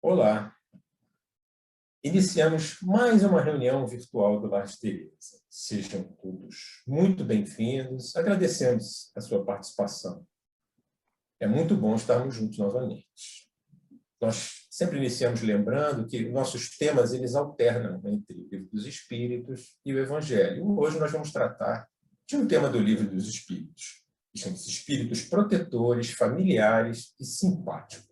Olá! Iniciamos mais uma reunião virtual do Lar de Teresa. Sejam todos muito bem-vindos. Agradecemos a sua participação. É muito bom estarmos juntos novamente. Nós sempre iniciamos lembrando que nossos temas eles alternam entre o Livro dos Espíritos e o Evangelho. Hoje nós vamos tratar de um tema do Livro dos Espíritos, que chama-se Espíritos Protetores, Familiares e Simpáticos.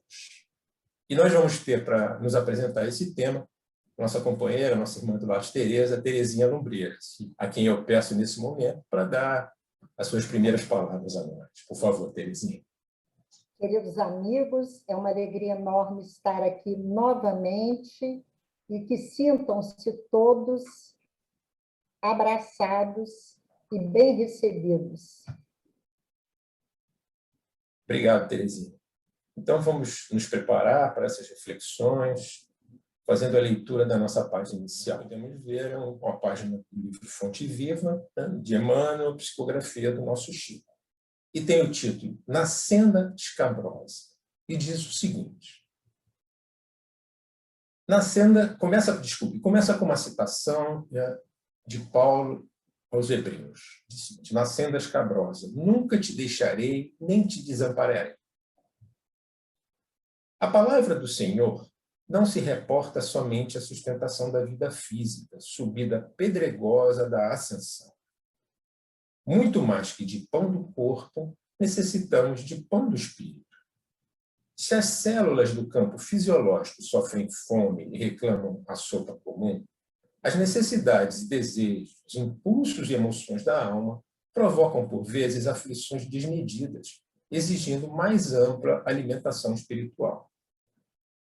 E nós vamos ter para nos apresentar esse tema nossa companheira, nossa irmã do Lar de Teresa, Terezinha Lumbreiras, a quem eu peço nesse momento para dar as suas primeiras palavras a nós. Por favor, Terezinha. Queridos amigos, é uma alegria enorme estar aqui novamente e que sintam-se todos abraçados e bem recebidos. Obrigado, Terezinha. Então, vamos nos preparar para essas reflexões, fazendo a leitura da nossa página inicial. Podemos ver uma página do livro Fonte Viva, de Emmanuel, Psicografia do Nosso Chico. E tem o título Na Senda Escabrosa. E diz o seguinte. Começa com uma citação de Paulo aos Hebreus. Na Senda Escabrosa. Nunca te deixarei, nem te desampararei. A palavra do Senhor não se reporta somente à sustentação da vida física, subida pedregosa da ascensão. Muito mais que de pão do corpo, necessitamos de pão do espírito. Se as células do campo fisiológico sofrem fome e reclamam a sopa comum, as necessidades e desejos, impulsos e emoções da alma provocam, por vezes, aflições desmedidas, exigindo mais ampla alimentação espiritual.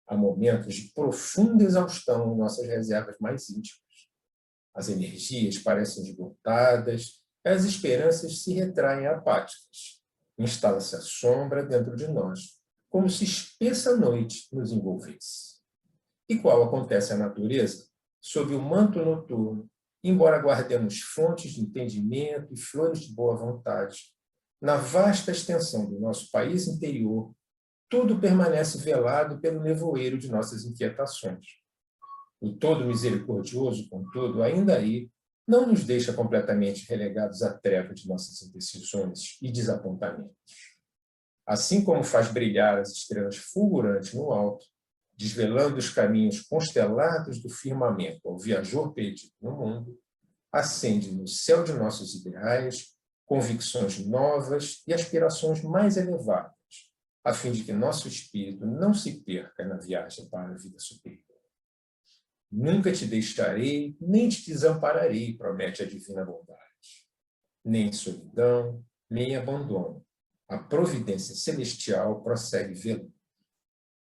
Há momentos de profunda exaustão em nossas reservas mais íntimas. As energias parecem esgotadas, as esperanças se retraem apáticas. Instala-se a sombra dentro de nós, como se espessa noite nos envolvesse. E qual acontece à natureza? Sob o manto noturno, embora guardemos fontes de entendimento e flores de boa vontade, na vasta extensão do nosso país interior, tudo permanece velado pelo nevoeiro de nossas inquietações. O todo misericordioso, contudo, ainda aí, não nos deixa completamente relegados à treva de nossas indecisões e desapontamentos. Assim como faz brilhar as estrelas fulgurantes no alto, desvelando os caminhos constelados do firmamento ao viajor perdido no mundo, acende no céu de nossos ideais convicções novas e aspirações mais elevadas, a fim de que nosso espírito não se perca na viagem para a vida superior. Nunca te deixarei, nem te desampararei, promete a divina bondade. Nem solidão, nem abandono. A providência celestial prossegue velando.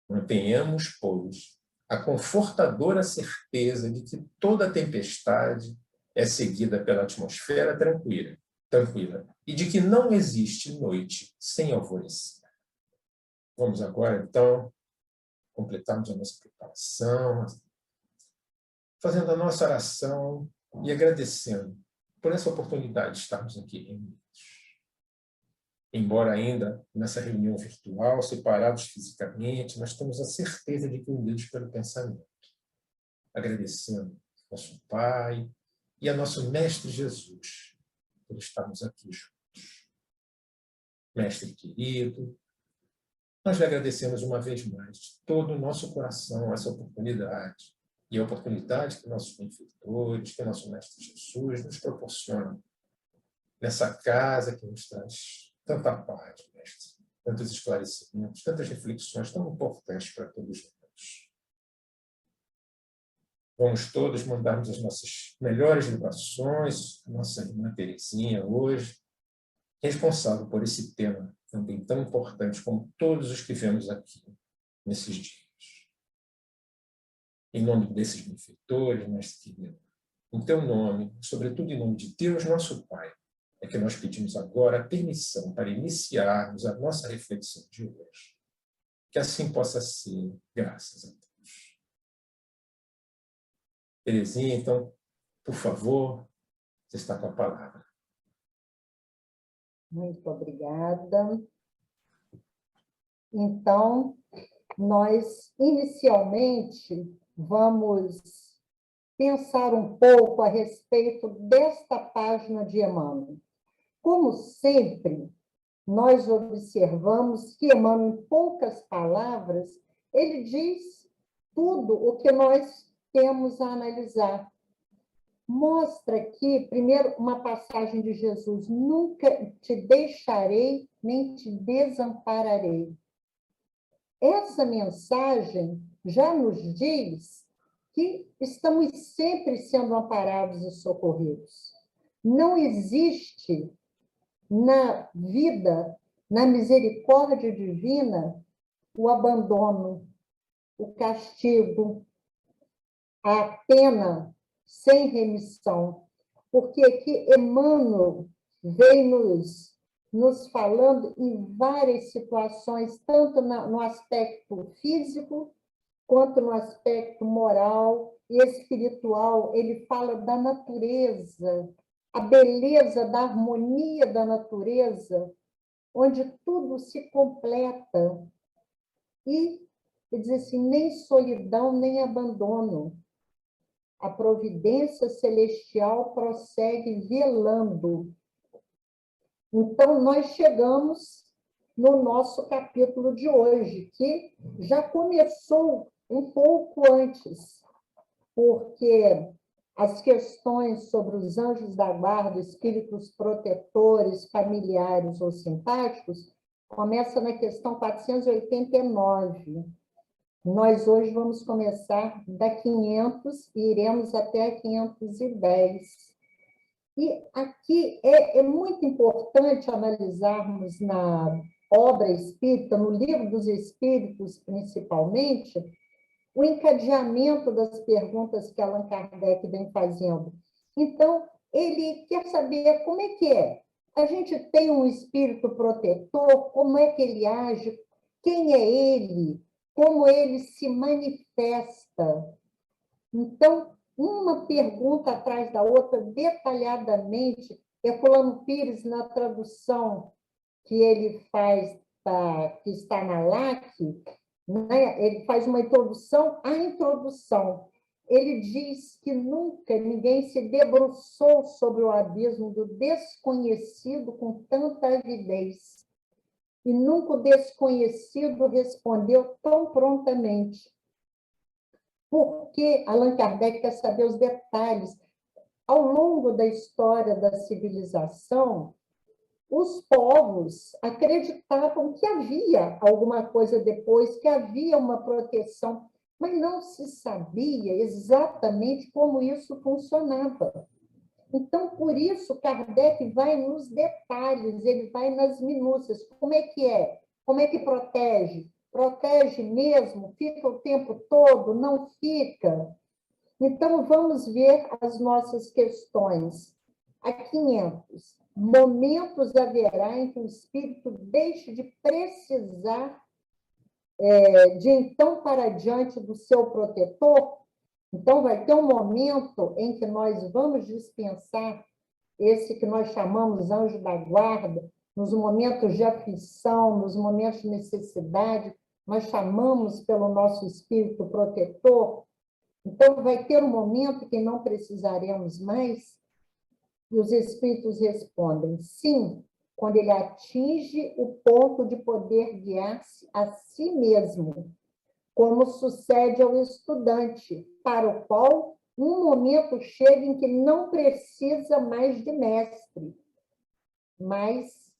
Mantenhamos, pois, a confortadora certeza de que toda tempestade é seguida pela atmosfera tranquila, e de que não existe noite sem alvorecer. Vamos agora, então, completarmos a nossa preparação, fazendo a nossa oração e agradecendo por essa oportunidade de estarmos aqui reunidos. Embora ainda nessa reunião virtual, separados fisicamente, nós temos a certeza de que unidos pelo pensamento. Agradecendo ao nosso Pai e a nosso Mestre Jesus por estarmos aqui juntos. Mestre querido, nós lhe agradecemos uma vez mais de todo o nosso coração essa oportunidade e a oportunidade que nossos benfeitores, que nosso Mestre Jesus nos proporciona nessa casa que nos traz tanta paz, Mestre, tantos esclarecimentos, tantas reflexões tão importantes para todos nós. Vamos todos mandarmos as nossas melhores vibrações, a nossa irmã Terezinha hoje, responsável por esse tema também tão importante como todos os que vemos aqui nesses dias. Em nome desses benfeitores, Mestre querido, em teu nome, sobretudo em nome de Deus, nosso Pai, é que nós pedimos agora a permissão para iniciarmos a nossa reflexão de hoje. Que assim possa ser, graças a Deus. Terezinha, então, por favor, você está com a palavra. Muito obrigada. Então, nós, inicialmente, vamos pensar um pouco a respeito desta página de Emmanuel. Como sempre, nós observamos que Emmanuel, em poucas palavras, ele diz tudo o que nós temos a analisar. Mostra aqui, primeiro, uma passagem de Jesus: nunca te deixarei, nem te desampararei. Essa mensagem já nos diz que estamos sempre sendo amparados e socorridos. Não existe na vida, na misericórdia divina, o abandono, o castigo, a pena sem remissão. Porque aqui Emmanuel veio nos falando em várias situações, tanto no aspecto físico, quanto no aspecto moral e espiritual. Ele fala da natureza, a beleza da harmonia da natureza, onde tudo se completa. E ele diz assim: nem solidão, nem abandono. A providência celestial prossegue velando. Então, nós chegamos no nosso capítulo de hoje, que já começou um pouco antes, porque as questões sobre os anjos da guarda, espíritos protetores, familiares ou simpáticos, começa na questão 489. Nós hoje vamos começar da 500 e iremos até a 510. E aqui é muito importante analisarmos na obra espírita, no Livro dos Espíritos, principalmente, o encadeamento das perguntas que Allan Kardec vem fazendo. Então, ele quer saber como é que é. A gente tem um espírito protetor, como é que ele age, quem é ele, como ele se manifesta. Então, uma pergunta atrás da outra, detalhadamente. Herculano Pires, na tradução que ele faz, que está na LAC, né, ele faz uma introdução à introdução. Ele diz que nunca ninguém se debruçou sobre o abismo do desconhecido com tanta avidez. E nunca o desconhecido respondeu tão prontamente. Porque Allan Kardec quer saber os detalhes. Ao longo da história da civilização, os povos acreditavam que havia alguma coisa depois, que havia uma proteção, mas não se sabia exatamente como isso funcionava. Então, por isso, Kardec vai nos detalhes, ele vai nas minúcias. Como é que é? Como é que protege? Protege mesmo? Fica o tempo todo? Não fica? Então, vamos ver as nossas questões. A 500. Momentos haverá em que o espírito deixe de precisar de então para diante do seu protetor. Então, vai ter um momento em que nós vamos dispensar esse que nós chamamos anjo da guarda, nos momentos de aflição, nos momentos de necessidade, nós chamamos pelo nosso espírito protetor. Então, vai ter um momento que não precisaremos mais. E os espíritos respondem: sim, quando ele atinge o ponto de poder guiar-se a si mesmo, como sucede ao estudante, para o qual um momento chega em que não precisa mais de mestre. Mas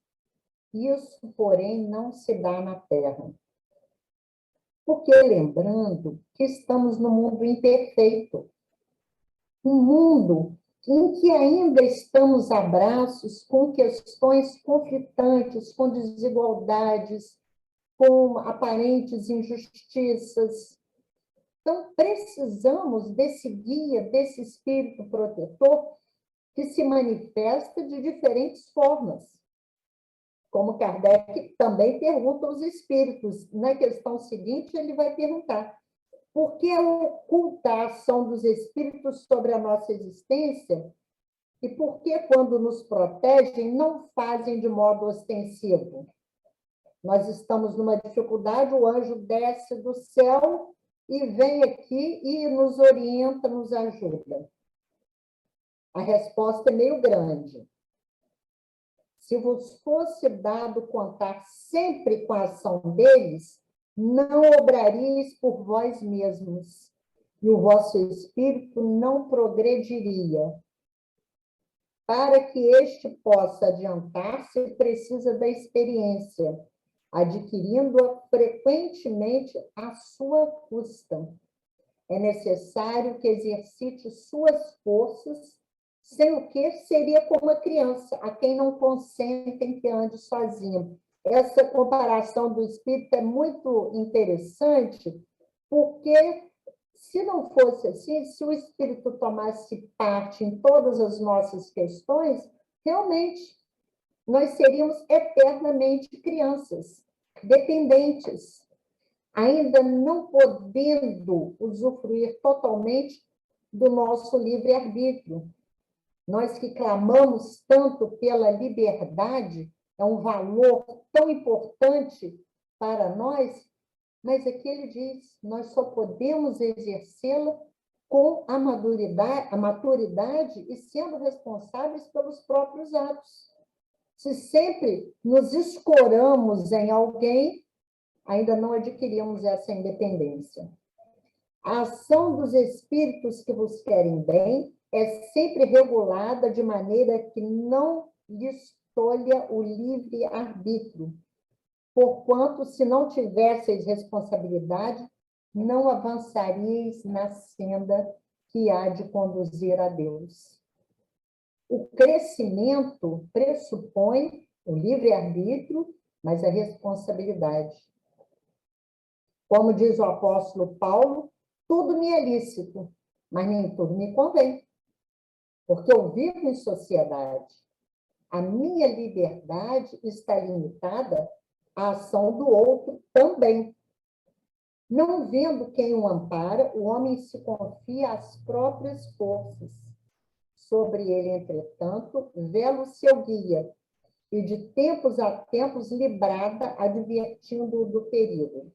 isso, porém, não se dá na Terra. Porque, lembrando que estamos no mundo imperfeito, um mundo em que ainda estamos a braços com questões conflitantes, com desigualdades, com aparentes injustiças. Então, precisamos desse guia, desse espírito protetor que se manifesta de diferentes formas. Como Kardec também pergunta aos espíritos. Na questão seguinte, ele vai perguntar: por que oculta a ação dos espíritos sobre a nossa existência? E por que, quando nos protegem, não fazem de modo ostensivo? Nós estamos numa dificuldade, o anjo desce do céu e vem aqui e nos orienta, nos ajuda. A resposta é meio grande. Se vos fosse dado contar sempre com a ação deles, não obraríeis por vós mesmos, e o vosso espírito não progrediria. Para que este possa adiantar-se, precisa da experiência, adquirindo-a frequentemente à sua custa. É necessário que exercite suas forças, sem o que seria como uma criança, a quem não consentem que ande sozinho. Essa comparação do espírito é muito interessante, porque se não fosse assim, se o espírito tomasse parte em todas as nossas questões, realmente nós seríamos eternamente crianças, dependentes, ainda não podendo usufruir totalmente do nosso livre-arbítrio. Nós que clamamos tanto pela liberdade, é um valor tão importante para nós, mas aqui ele diz, nós só podemos exercê-la com a maturidade e sendo responsáveis pelos próprios atos. Se sempre nos escoramos em alguém, ainda não adquirimos essa independência. A ação dos espíritos que vos querem bem é sempre regulada de maneira que não lhes tolha o livre-arbítrio, porquanto, se não tivesseis responsabilidade, não avançaríeis na senda que há de conduzir a Deus. O crescimento pressupõe o livre-arbítrio, mas a responsabilidade. Como diz o apóstolo Paulo, tudo me é lícito, mas nem tudo me convém, porque eu vivo em sociedade. A minha liberdade está limitada à ação do outro também. Não vendo quem o ampara, o homem se confia às próprias forças. Sobre ele, entretanto, vela o seu guia, e de tempos a tempos librada, advertindo-o do perigo.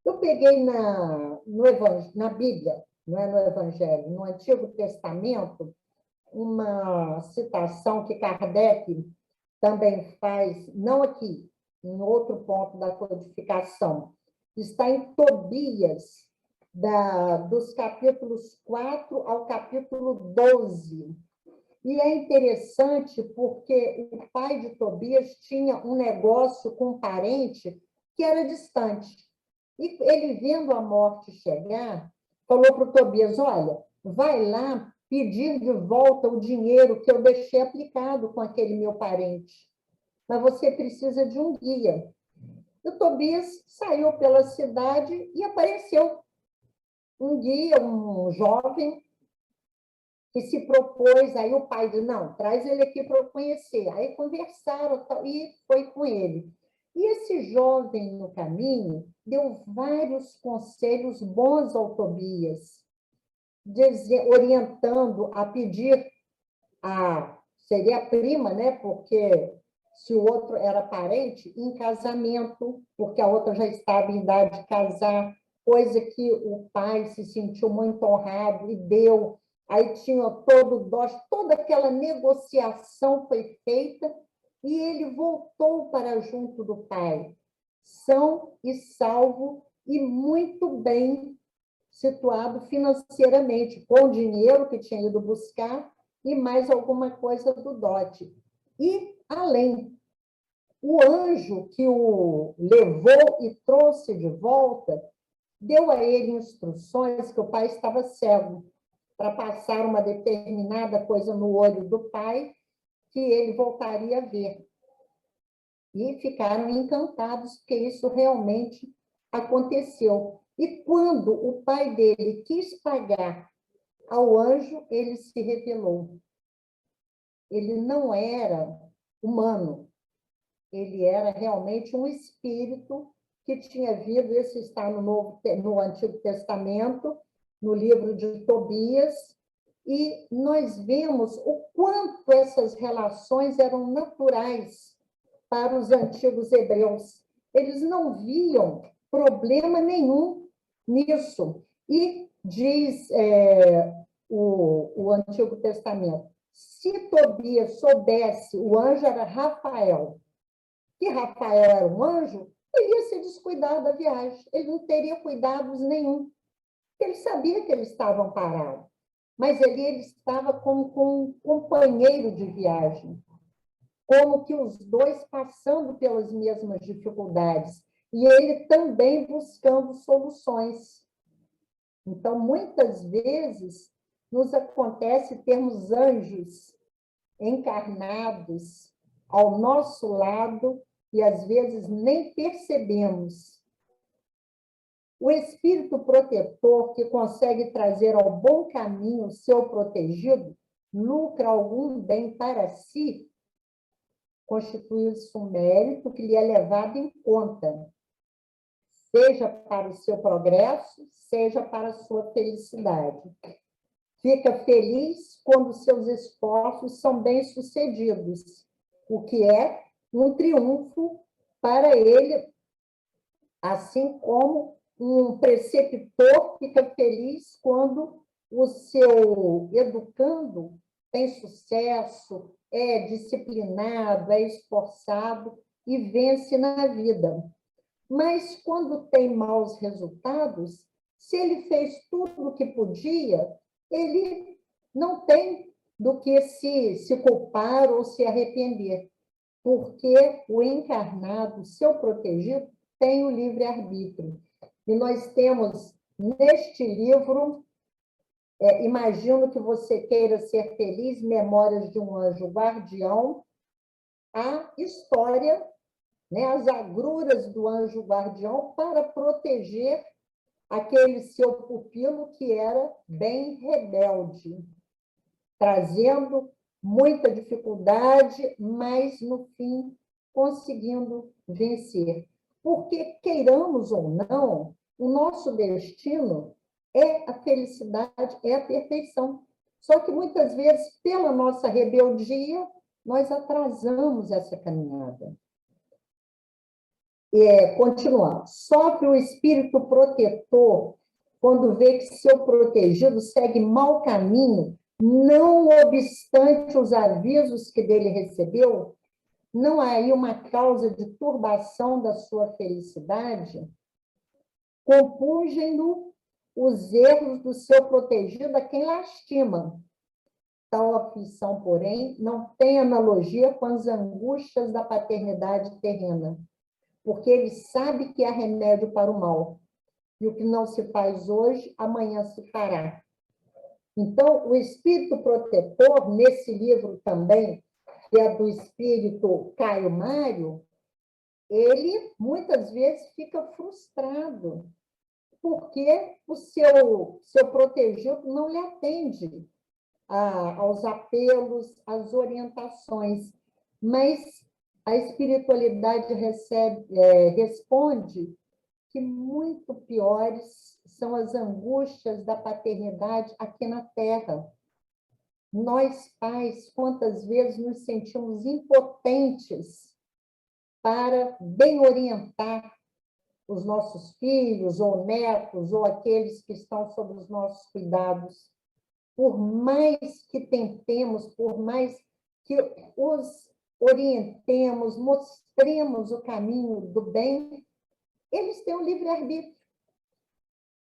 Eu peguei na Bíblia, não é no Evangelho, no Antigo Testamento, uma citação que Kardec também faz, não aqui, em outro ponto da codificação, está em Tobias, dos capítulos 4 ao capítulo 12. E é interessante porque o pai de Tobias tinha um negócio com um parente que era distante. E ele, vendo a morte chegar, falou para o Tobias, olha, vai lá pedir de volta o dinheiro que eu deixei aplicado com aquele meu parente. Mas você precisa de um guia. E o Tobias saiu pela cidade e apareceu um guia, um jovem, que se propôs, aí o pai disse, não, traz ele aqui para eu conhecer. Aí conversaram e foi com ele. E esse jovem, no caminho, deu vários conselhos bons ao Tobias, orientando a pedir seria a prima, né? Porque se o outro era parente, em casamento, porque a outra já estava em idade de casar, coisa que o pai se sentiu muito honrado e deu. Aí tinha todo o dó, toda aquela negociação foi feita e ele voltou para junto do pai, são e salvo e muito bem situado financeiramente, com o dinheiro que tinha ido buscar e mais alguma coisa do dote. E, além, o anjo que o levou e trouxe de volta, deu a ele instruções que o pai estava cego, para passar uma determinada coisa no olho do pai, que ele voltaria a ver. E ficaram encantados, porque isso realmente aconteceu. E quando o pai dele quis pagar ao anjo, ele se revelou. Ele não era humano, ele era realmente um espírito que tinha vindo, isso está no Antigo Testamento, no livro de Tobias, e nós vemos o quanto essas relações eram naturais para os antigos hebreus. eles não viam problema nenhum nisso. E diz o Antigo Testamento, se Tobias soubesse, o anjo era Rafael, que Rafael era um anjo, ele ia se descuidar da viagem, ele não teria cuidados nenhum. Ele sabia que eles estavam parados, mas ele estava como com um companheiro de viagem, como que os dois passando pelas mesmas dificuldades, e ele também buscando soluções. Então, muitas vezes, nos acontece termos anjos encarnados ao nosso lado e, às vezes, nem percebemos. O espírito protetor que consegue trazer ao bom caminho o seu protegido, lucra algum bem para si, constitui-se um mérito que lhe é levado em conta, seja para o seu progresso, seja para a sua felicidade. Fica feliz quando seus esforços são bem-sucedidos, o que é um triunfo para ele, assim como um preceptor fica feliz quando o seu educando tem sucesso, é disciplinado, é esforçado e vence na vida. Mas quando tem maus resultados, se ele fez tudo o que podia, ele não tem do que se culpar ou se arrepender, porque o encarnado, seu protegido, tem o livre-arbítrio. E nós temos neste livro, imagino que você queira ser feliz, Memórias de um Anjo Guardião, a história, né, as agruras do anjo guardião para proteger aquele seu pupilo que era bem rebelde, trazendo muita dificuldade, mas, no fim, conseguindo vencer. Porque, queiramos ou não, o nosso destino é a felicidade, é a perfeição. Só que, muitas vezes, pela nossa rebeldia, nós atrasamos essa caminhada. Continuando. Sofre o espírito protetor quando vê que seu protegido segue mau caminho, não obstante os avisos que dele recebeu. Não há aí uma causa de turbação da sua felicidade? Compungem-no os erros do seu protegido a quem lastima. Tal aflição, porém, não tem analogia com as angústias da paternidade terrena, porque ele sabe que há remédio para o mal. E o que não se faz hoje, amanhã se fará. Então, o espírito protetor, nesse livro também, que é do espírito Caio Mário, ele muitas vezes fica frustrado, porque o seu protegido não lhe atende aos apelos, às orientações. Mas a espiritualidade responde que muito piores são as angústias da paternidade aqui na Terra. Nós, pais, quantas vezes nos sentimos impotentes para bem orientar os nossos filhos ou netos ou aqueles que estão sob os nossos cuidados. Por mais que tentemos, por mais que os orientemos, mostremos o caminho do bem, eles têm o livre-arbítrio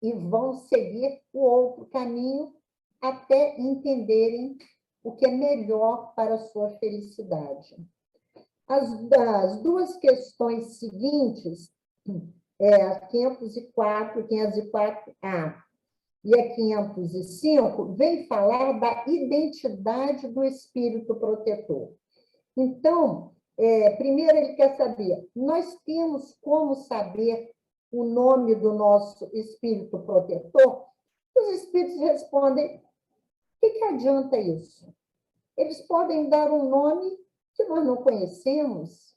e vão seguir o outro caminho até entenderem o que é melhor para a sua felicidade. As duas questões seguintes, a 504, 504A e a 505, vem falar da identidade do espírito protetor. Então, primeiro ele quer saber, nós temos como saber o nome do nosso espírito protetor? Os espíritos respondem, o que adianta isso? Eles podem dar um nome que nós não conhecemos,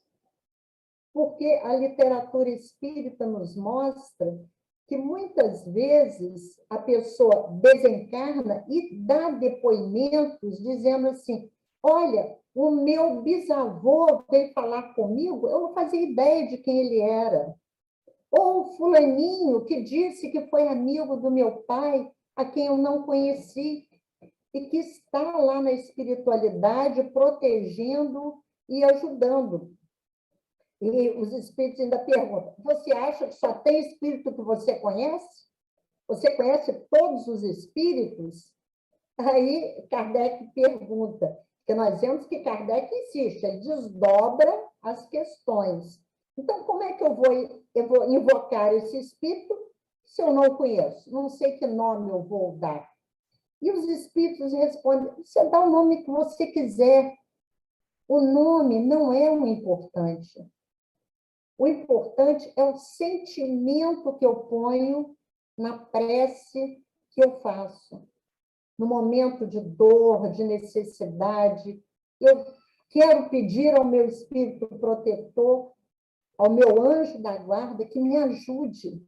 porque a literatura espírita nos mostra que muitas vezes a pessoa desencarna e dá depoimentos dizendo assim, olha, O meu bisavô veio falar comigo, eu não fazia ideia de quem ele era. Ou o fulaninho que disse que foi amigo do meu pai, a quem eu não conheci, e que está lá na espiritualidade, protegendo e ajudando. E os espíritos ainda perguntam, você acha que só tem espírito que você conhece? Você conhece todos os espíritos? Aí Kardec pergunta, porque nós vemos que Kardec insiste, ele desdobra as questões. Então, como é que eu vou invocar esse espírito se eu não conheço? Não sei que nome eu vou dar. E os espíritos respondem, você dá o nome que você quiser. O nome não é o importante. O importante é o sentimento que eu ponho na prece que eu faço. No momento de dor, de necessidade, eu quero pedir ao meu espírito protetor, ao meu anjo da guarda, que me ajude,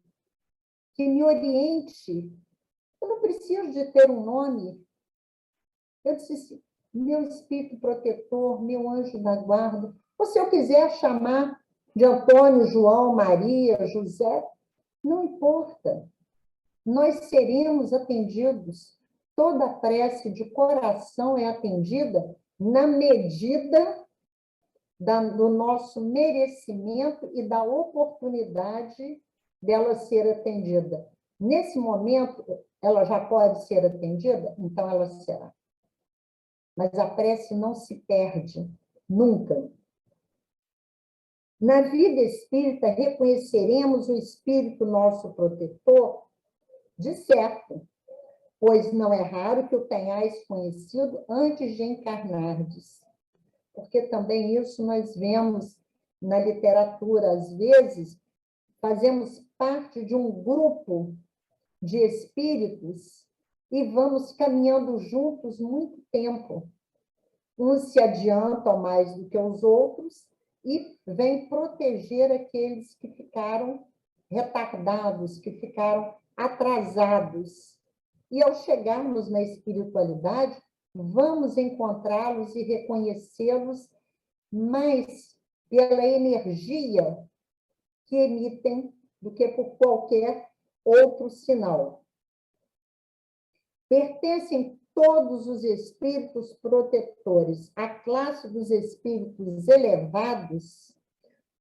que me oriente. Eu não preciso de ter um nome. Eu disse, meu espírito protetor, meu anjo da guarda, ou se eu quiser chamar de Antônio, João, Maria, José, não importa. Nós seremos atendidos. Toda prece de coração é atendida na medida do nosso merecimento e da oportunidade dela ser atendida. Nesse momento, ela já pode ser atendida? Então, ela será. Mas a prece não se perde, nunca. Na vida espírita, reconheceremos o espírito nosso protetor, de certo, pois não é raro que o tenhais conhecido antes de encarnardes. Porque também isso nós vemos na literatura, às vezes, fazemos parte de um grupo de espíritos e vamos caminhando juntos muito tempo. Uns se adiantam mais do que os outros e vêm proteger aqueles que ficaram retardados, que ficaram atrasados. E ao chegarmos na espiritualidade, vamos encontrá-los e reconhecê-los mais pela energia que emitem do que por qualquer outro sinal. Pertencem todos os espíritos protetores à classe dos espíritos elevados,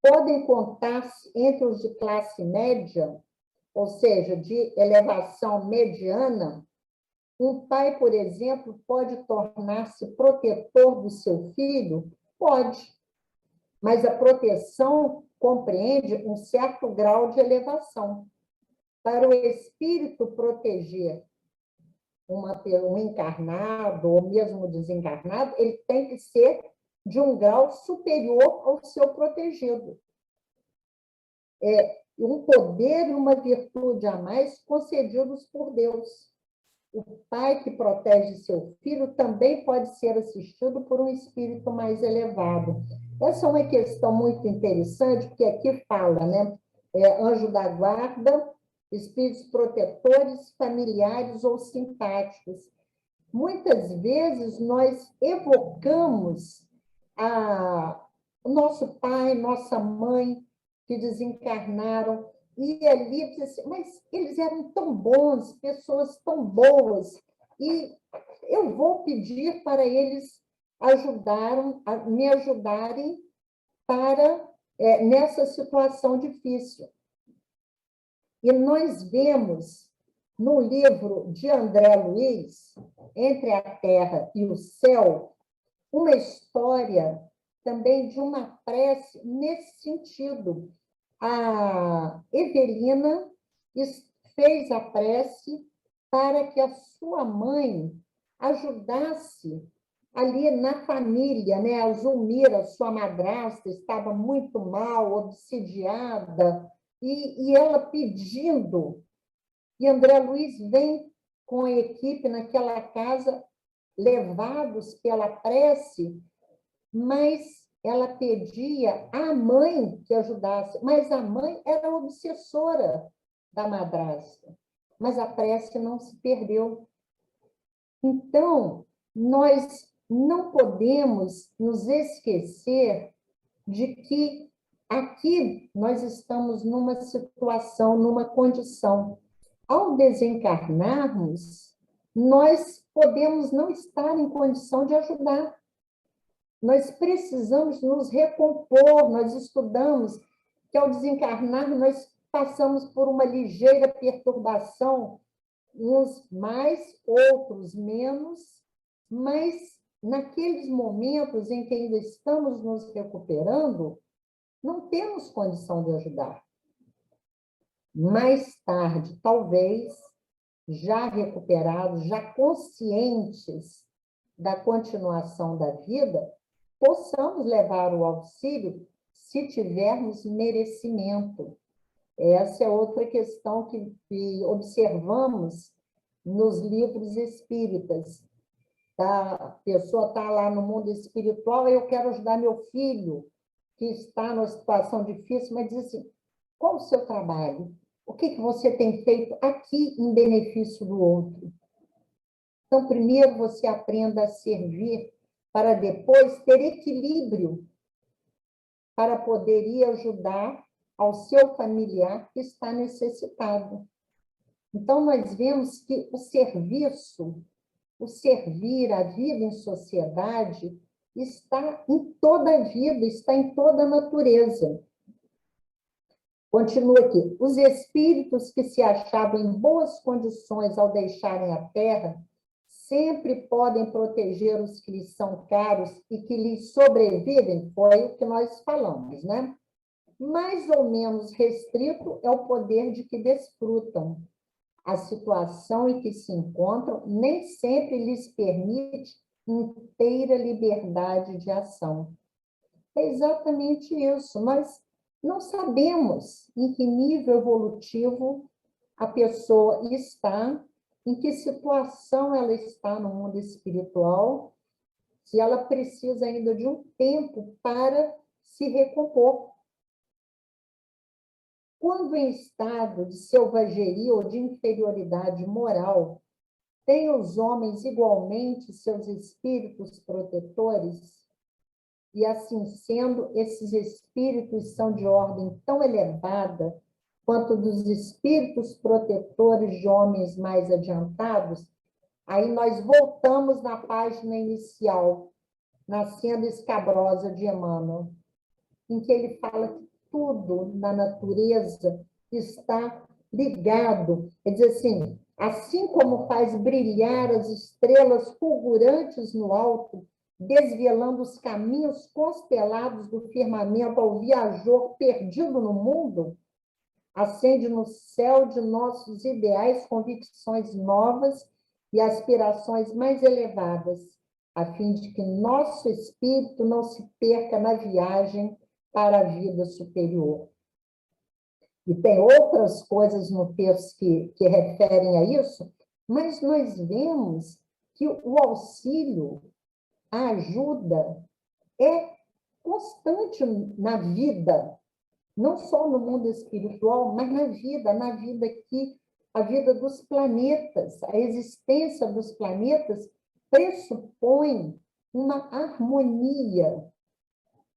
podem contar-se entre os de classe média, ou seja, de elevação mediana. Um pai, por exemplo, pode tornar-se protetor do seu filho? Pode, mas a proteção compreende um certo grau de elevação. Para o espírito proteger um encarnado ou mesmo desencarnado, ele tem que ser de um grau superior ao seu protegido. É um poder e uma virtude a mais concedidos por Deus. O pai que protege seu filho também pode ser assistido por um espírito mais elevado. Essa é uma questão muito interessante, porque aqui fala, né? Anjo da guarda, espíritos protetores, familiares ou simpáticos. Muitas vezes nós evocamos o nosso pai, nossa mãe, que desencarnaram, e ali diz assim, mas eles eram tão bons, pessoas tão boas, e eu vou pedir para eles me ajudarem nessa situação difícil. E nós vemos no livro de André Luiz, Entre a Terra e o Céu, uma história também de uma prece nesse sentido. A Evelina fez a prece para que a sua mãe ajudasse ali na família, né? A Zulmira, sua madrasta, estava muito mal, obsidiada, e ela pedindo. E André Luiz vem com a equipe naquela casa, levados pela prece, mas ela pedia à mãe que ajudasse, mas a mãe era obsessora da madrasta, mas a prece não se perdeu. Então, nós não podemos nos esquecer de que aqui nós estamos numa situação, numa condição. Ao desencarnarmos, nós podemos não estar em condição de ajudar. Nós precisamos nos recompor, nós estudamos que ao desencarnar nós passamos por uma ligeira perturbação, uns mais, outros menos, mas naqueles momentos em que ainda estamos nos recuperando, não temos condição de ajudar. Mais tarde, talvez, já recuperados, já conscientes da continuação da vida, possamos levar o auxílio se tivermos merecimento. Essa é outra questão que observamos nos livros espíritas. Tá? A pessoa está lá no mundo espiritual, eu quero ajudar meu filho, que está numa situação difícil, mas diz assim, qual o seu trabalho? O que você tem feito aqui em benefício do outro? Então, primeiro você aprenda a servir, para depois ter equilíbrio, para poder ir ajudar ao seu familiar que está necessitado. Então, nós vemos que o serviço, o servir, a vida em sociedade, está em toda a vida, está em toda a natureza. Continua aqui. Os espíritos que se achavam em boas condições ao deixarem a Terra sempre podem proteger os que lhes são caros e que lhes sobrevivem, foi o que nós falamos, né? Mais ou menos restrito é o poder de que desfrutam. A situação em que se encontram nem sempre lhes permite inteira liberdade de ação. É exatamente isso. Nós não sabemos em que nível evolutivo a pessoa está, em que situação ela está no mundo espiritual, se ela precisa ainda de um tempo para se recompor. Quando em estado de selvageria ou de inferioridade moral, têm os homens igualmente seus espíritos protetores? E assim sendo, esses espíritos são de ordem tão elevada quanto dos espíritos protetores de homens mais adiantados? Aí nós voltamos na página inicial, na Senda Escabrosa de Emmanuel, em que ele fala que tudo na natureza está ligado. Quer dizer assim como faz brilhar as estrelas fulgurantes no alto, desvelando os caminhos constelados do firmamento ao viajor perdido no mundo, acende no céu de nossos ideais convicções novas e aspirações mais elevadas, a fim de que nosso espírito não se perca na viagem para a vida superior. E tem outras coisas no texto que referem a isso, mas nós vemos que o auxílio, a ajuda, é constante na vida, não só no mundo espiritual, mas na vida aqui, a vida dos planetas, a existência dos planetas pressupõe uma harmonia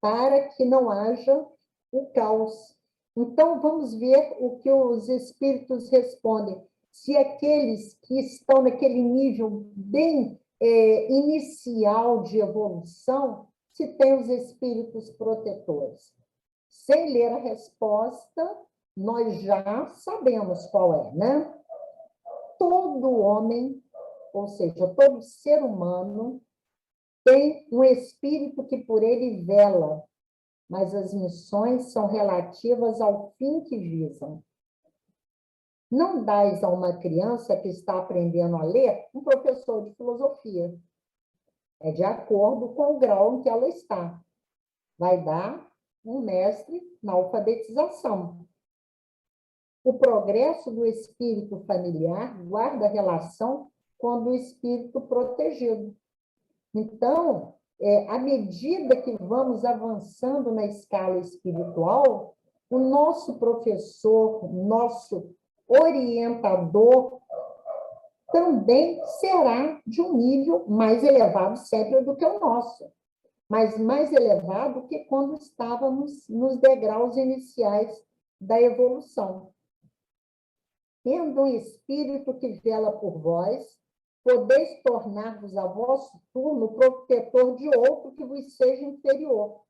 para que não haja o caos. Então, vamos ver o que os espíritos respondem. Se aqueles que estão naquele nível bem inicial de evolução, se tem os espíritos protetores. Sem ler a resposta, nós já sabemos qual é, né? Todo homem, ou seja, todo ser humano, tem um espírito que por ele vela, mas as missões são relativas ao fim que visam. Não dás a uma criança que está aprendendo a ler um professor de filosofia. É de acordo com o grau em que ela está. Vai dar um mestre na alfabetização. O progresso do espírito familiar guarda relação com o do espírito protegido. Então, à medida que vamos avançando na escala espiritual, o nosso professor, nosso orientador, também será de um nível mais elevado sempre do que o nosso, mas mais elevado que quando estávamos nos degraus iniciais da evolução. Tendo um espírito que vela por vós, podeis tornar-vos a vosso turno protetor de outro que vos seja inferior,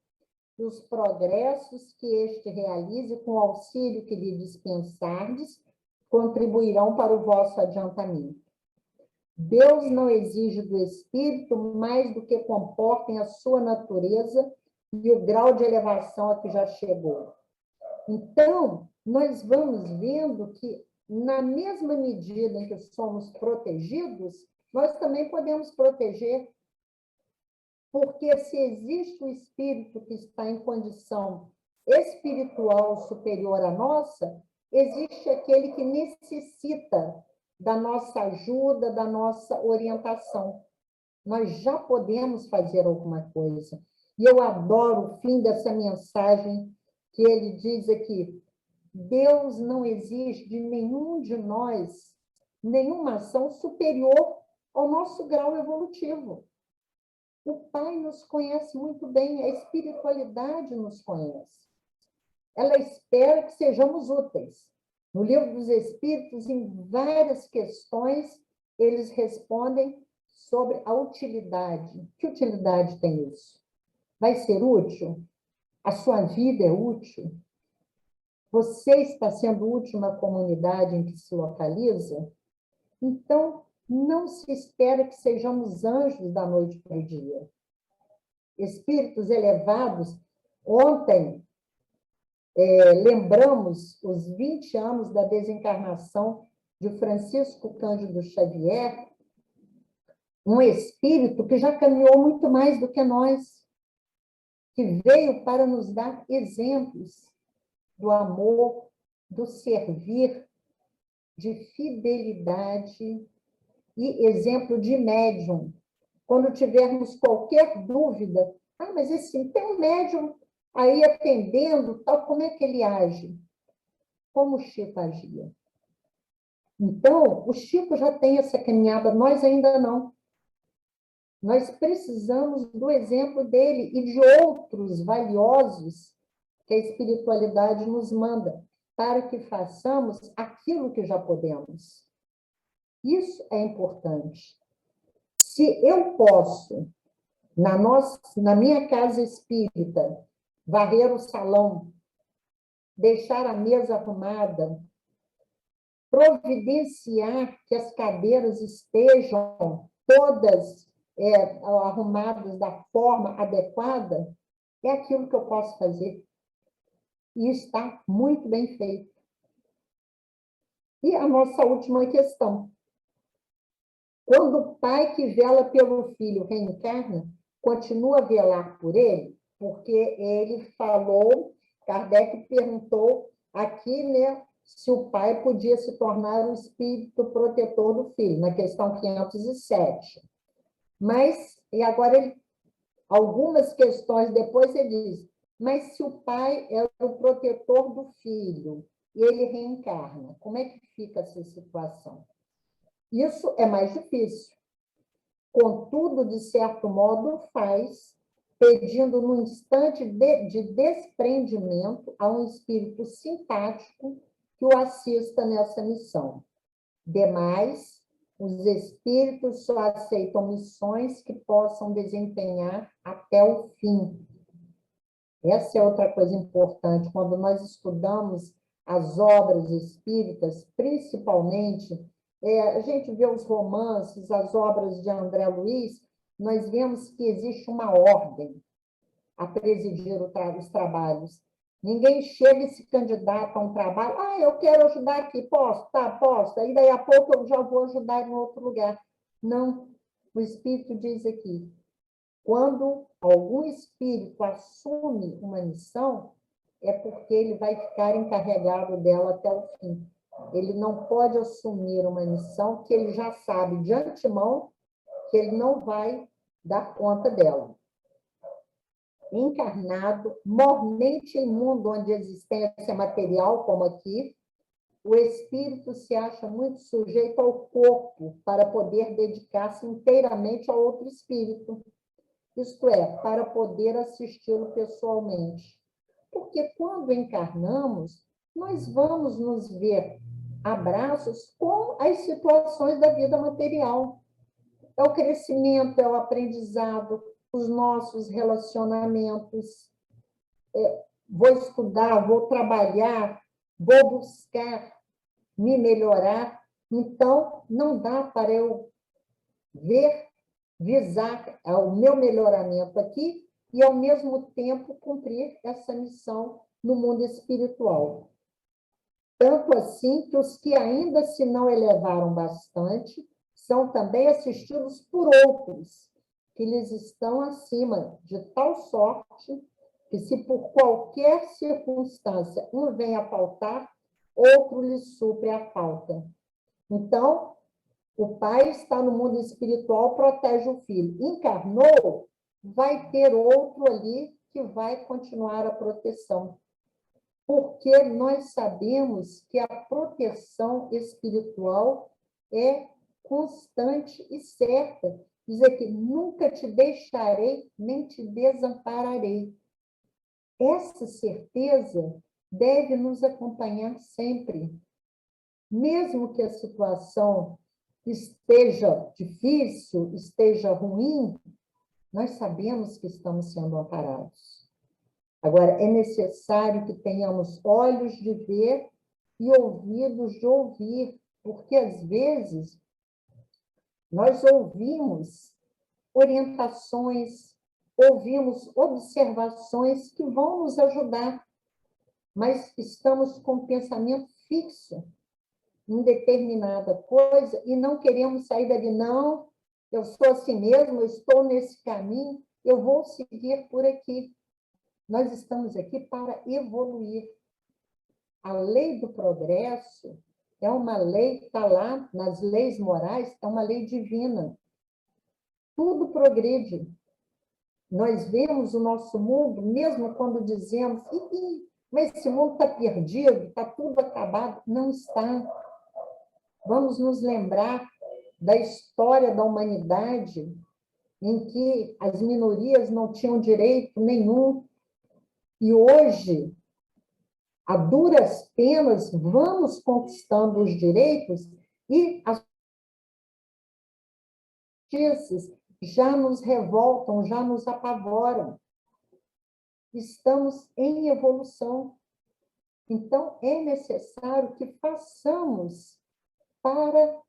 e os progressos que este realize com o auxílio que lhe dispensardes contribuirão para o vosso adiantamento. Deus não exige do espírito mais do que comportem a sua natureza e o grau de elevação a que já chegou. Então, nós vamos vendo que, na mesma medida em que somos protegidos, nós também podemos proteger, porque se existe um espírito que está em condição espiritual superior à nossa, existe aquele que necessita da nossa ajuda, da nossa orientação. Nós já podemos fazer alguma coisa. E eu adoro o fim dessa mensagem, que ele diz aqui: Deus não exige de nenhum de nós nenhuma ação superior ao nosso grau evolutivo. O Pai nos conhece muito bem, a espiritualidade nos conhece. Ela espera que sejamos úteis. No Livro dos Espíritos, em várias questões, eles respondem sobre a utilidade. Que utilidade tem isso? Vai ser útil? A sua vida é útil? Você está sendo útil na comunidade em que se localiza? Então, não se espera que sejamos anjos da noite para o dia. Espíritos elevados. Ontem, lembramos os 20 anos da desencarnação de Francisco Cândido Xavier, um espírito que já caminhou muito mais do que nós, que veio para nos dar exemplos do amor, do servir, de fidelidade e exemplo de médium. Quando tivermos qualquer dúvida, mas esse tem um médium aí atendendo, tal, como é que ele age? Como o Chico agia. Então, o Chico já tem essa caminhada, nós ainda não. Nós precisamos do exemplo dele e de outros valiosos que a espiritualidade nos manda, para que façamos aquilo que já podemos. Isso é importante. Se eu posso, na minha casa espírita, varrer o salão, deixar a mesa arrumada, providenciar que as cadeiras estejam todas arrumadas da forma adequada, é aquilo que eu posso fazer. E está muito bem feito. E a nossa última questão. Quando o pai que vela pelo filho reencarna, continua a velar por ele? Porque ele falou, Kardec perguntou aqui, né, se o pai podia se tornar um espírito protetor do filho, na questão 507. Mas, e agora, algumas questões depois ele diz, mas se o pai é o protetor do filho e ele reencarna, como é que fica essa situação? Isso é mais difícil. Contudo, de certo modo, faz, pedindo num instante de desprendimento a um espírito simpático que o assista nessa missão. Demais, os espíritos só aceitam missões que possam desempenhar até o fim. Essa é outra coisa importante. Quando nós estudamos as obras espíritas, principalmente, a gente vê os romances, as obras de André Luiz, nós vemos que existe uma ordem a presidir os trabalhos. Ninguém chega e se candidata a um trabalho, eu quero ajudar aqui, posso? Tá, posso. Aí, daí a pouco, eu já vou ajudar em outro lugar. Não, o Espírito diz aqui, quando algum espírito assume uma missão, é porque ele vai ficar encarregado dela até o fim. Ele não pode assumir uma missão que ele já sabe de antemão que ele não vai dar conta dela. Encarnado, mormente em mundo onde a existência é material, como aqui, o espírito se acha muito sujeito ao corpo para poder dedicar-se inteiramente a outro espírito, isto é, para poder assisti-lo pessoalmente. Porque quando encarnamos, nós vamos nos ver abraços com as situações da vida material. É o crescimento, é o aprendizado, os nossos relacionamentos. Vou estudar, vou trabalhar, vou buscar me melhorar. Então, não dá para eu visar o meu melhoramento aqui e, ao mesmo tempo, cumprir essa missão no mundo espiritual. Tanto assim que os que ainda se não elevaram bastante são também assistidos por outros, que lhes estão acima, de tal sorte que, se por qualquer circunstância um vem a faltar, outro lhe supre a falta. Então, o pai está no mundo espiritual, protege o filho. Encarnou, vai ter outro ali que vai continuar a proteção. Porque nós sabemos que a proteção espiritual é constante e certa. Dizer que nunca te deixarei, nem te desampararei. Essa certeza deve nos acompanhar sempre. Mesmo que a situação esteja difícil, esteja ruim, nós sabemos que estamos sendo amparados. Agora, é necessário que tenhamos olhos de ver e ouvidos de ouvir, porque, às vezes, nós ouvimos orientações, ouvimos observações que vão nos ajudar, mas estamos com o pensamento fixo em determinada coisa e não queremos sair dali. Não, eu sou assim mesmo, eu estou nesse caminho, eu vou seguir por aqui. Nós estamos aqui para evoluir. A lei do progresso é uma lei que está lá nas leis morais, é uma lei divina. Tudo progride. Nós vemos o nosso mundo, mesmo quando dizemos, mas esse mundo está perdido, está tudo acabado. Não está. Vamos nos lembrar da história da humanidade, em que as minorias não tinham direito nenhum. E hoje, a duras penas, vamos conquistando os direitos e as justiças já nos revoltam, já nos apavoram. Estamos em evolução. Então, é necessário que façamos para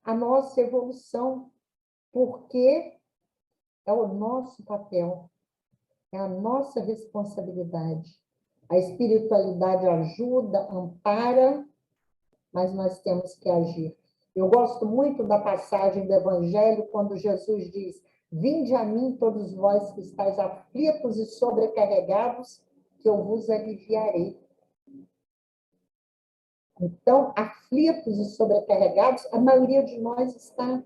a nossa evolução, porque é o nosso papel, é a nossa responsabilidade. A espiritualidade ajuda, ampara, mas nós temos que agir. Eu gosto muito da passagem do Evangelho, quando Jesus diz: vinde a mim, todos vós que estáis aflitos e sobrecarregados, que eu vos aliviarei. Então, aflitos e sobrecarregados, a maioria de nós está.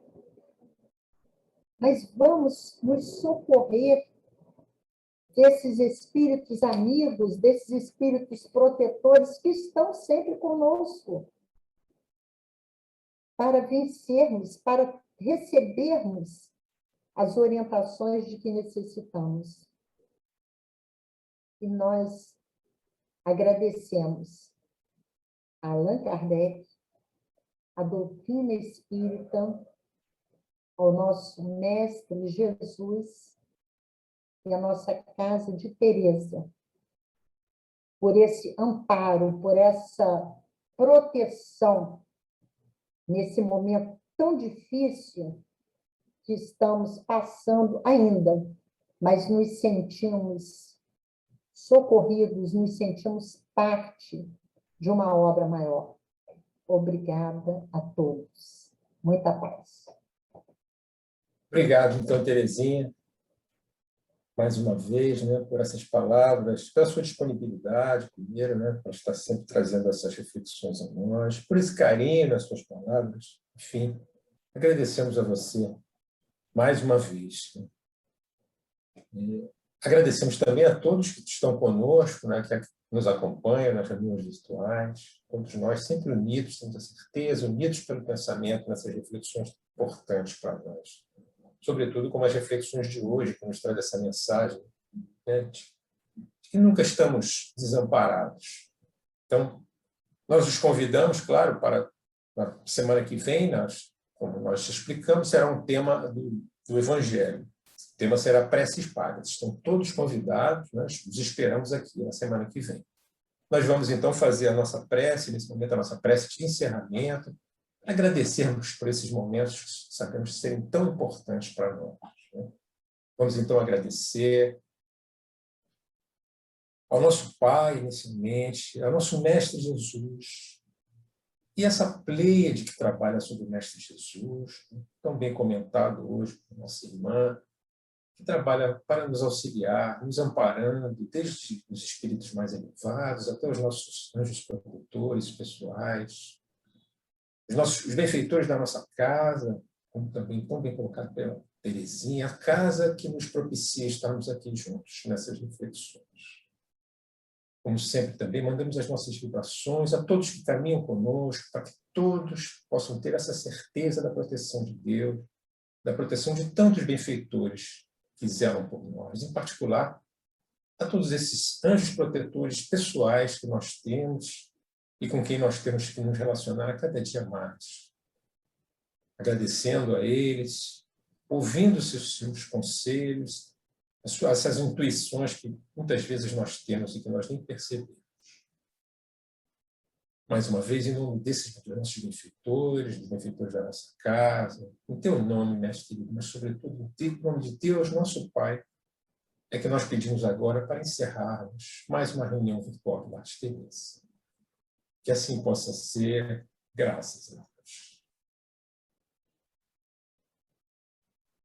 Mas vamos nos socorrer desses espíritos amigos, desses espíritos protetores que estão sempre conosco, para vencermos, para recebermos as orientações de que necessitamos. E nós agradecemos a Allan Kardec, a doutrina espírita, ao nosso mestre Jesus e a nossa casa de Teresa, por esse amparo, por essa proteção nesse momento tão difícil que estamos passando ainda, mas nos sentimos socorridos, nos sentimos parte de uma obra maior. Obrigada a todos. Muita paz. Obrigado, então, Terezinha, mais uma vez, né, por essas palavras, pela sua disponibilidade, primeiro, né, para estar sempre trazendo essas reflexões a nós, por esse carinho nas suas palavras. Enfim, agradecemos a você mais uma vez. Agradecemos também a todos que estão conosco, né, que nos acompanham nas reuniões virtuais, todos nós sempre unidos, temos a certeza, unidos pelo pensamento nessas reflexões importantes para nós. Sobretudo como as reflexões de hoje, que nos traz essa mensagem, né, de que nunca estamos desamparados. Então, nós os convidamos, claro, para a semana que vem, como nós explicamos, será um tema do Evangelho. O tema será preces pagas. Estão todos convidados, nós os esperamos aqui na semana que vem. Nós vamos, então, fazer a nossa prece, nesse momento, a nossa prece de encerramento, agradecermos por esses momentos que sabemos serem tão importantes para nós, né? Vamos, então, agradecer ao nosso Pai, inicialmente, ao nosso Mestre Jesus, e essa pleiade que trabalha sobre o Mestre Jesus, tão bem comentado hoje por nossa irmã, que trabalha para nos auxiliar, nos amparando, desde os espíritos mais elevados até os nossos anjos protetores pessoais, os benfeitores da nossa casa, como também tão bem colocado pela Terezinha, a casa que nos propicia estarmos aqui juntos nessas reflexões. Como sempre, também mandamos as nossas vibrações a todos que caminham conosco, para que todos possam ter essa certeza da proteção de Deus, da proteção de tantos benfeitores que zelam por nós, em particular a todos esses anjos protetores pessoais que nós temos e com quem nós temos que nos relacionar a cada dia mais. Agradecendo a eles, ouvindo seus conselhos, essas intuições que muitas vezes nós temos e que nós nem percebemos. Mais uma vez, em nome desses nossos benfeitores, dos benfeitores da nossa casa, em teu nome, Mestre querido, mas sobretudo em nome de Deus, nosso Pai, é que nós pedimos agora para encerrarmos mais uma reunião virtual do Lattes Teresa. Que assim possa ser, graças a Deus.